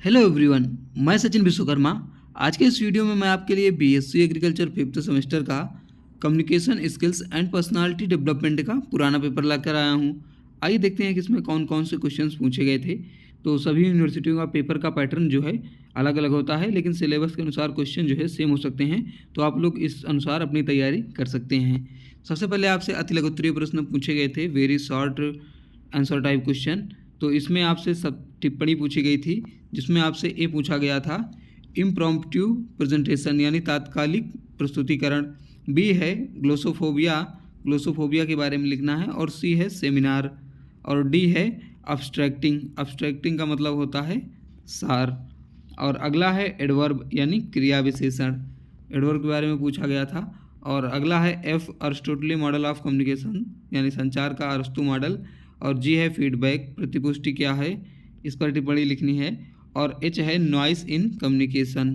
Hello everyone, मैं सचिन विश्वकर्मा। आज के इस वीडियो में मैं आपके लिए बीएससी एग्रीकल्चर फिफ्थ सेमेस्टर का communication skills and personality development का पुराना पेपर लाकर आया हूं। आइए देखते हैं कि इसमें कौन कौन से क्वेश्चंस पूछे गए थे। तो सभी यूनिवर्सिटियों का पेपर का पैटर्न जो है अलग अलग होता है, लेकिन सिलेबस के अनुसार क्वेश्चन जो है सेम हो सकते हैं। तो आप लोग इस अनुसार अपनी तैयारी कर सकते हैं। सबसे पहले आपसे अति लघु उत्तरीय प्रश्न पूछे गए थे, very short answer type question. तो इसमें आपसे सब टिप्पणी पूछी गई थी, जिसमें आपसे ए पूछा गया था इम्प्रॉम्प्टू प्रेजेंटेशन यानी तात्कालिक प्रस्तुतिकरण, बी है ग्लोसोफोबिया, ग्लोसोफोबिया के बारे में लिखना है, और सी है सेमिनार, और डी है अब्स्ट्रैक्टिंग, अब्स्ट्रैक्टिंग का मतलब होता है सार, और अगला है एडवर्ब यानी क्रिया विशेषण, एडवर्ब के बारे में पूछा गया था। और अगला है एफ अरिस्टोटली मॉडल ऑफ कम्युनिकेशन यानी संचार का अरस्तु मॉडल, और जी है फीडबैक, प्रतिपुष्टि क्या है, इस पर टिप्पणी लिखनी है, और एच है noise in communication,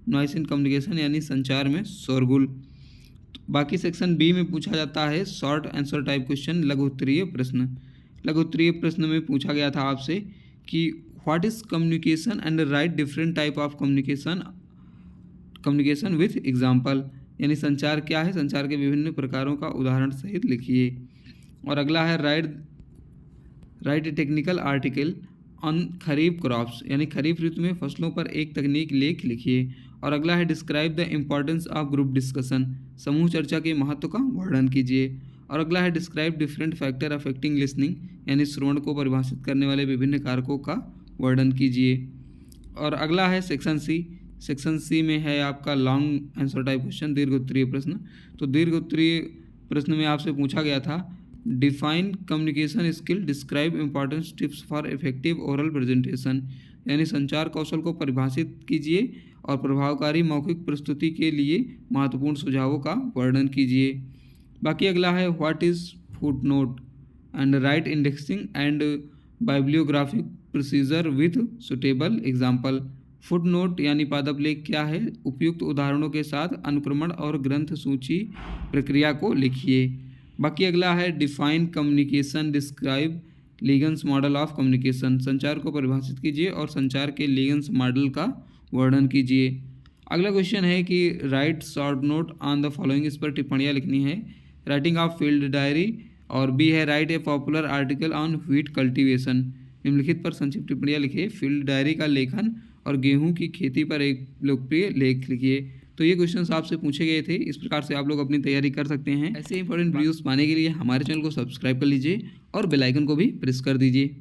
noise in communication यानी संचार में शोरगुल। बाकी सेक्शन बी में पूछा जाता है शॉर्ट आंसर टाइप क्वेश्चन, लघु उत्तरीय प्रश्न। लघु उत्तरीय प्रश्न में पूछा गया था आपसे कि what is communication and right different type of communication, communication with example, यानी संचार क्या है, संचार के विभिन्न प्रकारों का उदाहरण सहित लिखिए। और अगला है right A technical article on kharif crops यानी खरीफ ऋतु में फसलों पर एक तकनीक लेख लिखिए। और अगला है describe the importance of group discussion, समूह चर्चा के महत्व का वर्णन कीजिए। और अगला है describe different factor affecting listening यानी श्रवण को परिभाषित करने वाले विभिन्न कारकों का वर्णन कीजिए। और अगला है सेक्शन सी, सेक्शन सी में है आपका लॉन्ग आंसर टाइप क्वेश्चन, दीर्घ उत्तरीय प्रश्न। तो दीर्घ उत्तरीय प्रश्न में आपसे पूछा गया था define communication skill, describe important tips for effective oral presentation, यानी संचार कौशल को परिभाषित कीजिए और प्रभावकारी मौखिक प्रस्तुति के लिए महत्वपूर्ण सुझावों का वर्णन कीजिए। बाकी अगला है what is foot note and right indexing and bibliographic procedure with suitable example, foot note यानी पादप लेख क्या है, उपयुक्त उदाहरणों के साथ अनुक्रमण और ग्रंथ सूची प्रक्रिया को लिखिए। बाकी अगला है define communication, describe Leagans model of communication, संचार को परिभाषित कीजिए और संचार के लीगन्स मॉडल का वर्णन कीजिए। अगला क्वेश्चन है कि right short note on the following, इस पर टिप्पणियाँ लिखनी है, राइटिंग ऑफ फील्ड डायरी, और बी है right A popular article on wheat cultivation, निम्नलिखित पर संक्षिप्त टिप्पणियाँ लिखिए, फील्ड डायरी का लेखन और गेहूं की खेती पर एक लोकप्रिय लेख लिखिए। तो ये क्वेश्चंस आपसे पूछे गए थे, इस प्रकार से आप लोग अपनी तैयारी कर सकते हैं। ऐसे इंपॉर्टेंट वीडियोस पाने के लिए हमारे चैनल को सब्सक्राइब कर लीजिए और बेल आइकन को भी प्रेस कर दीजिए।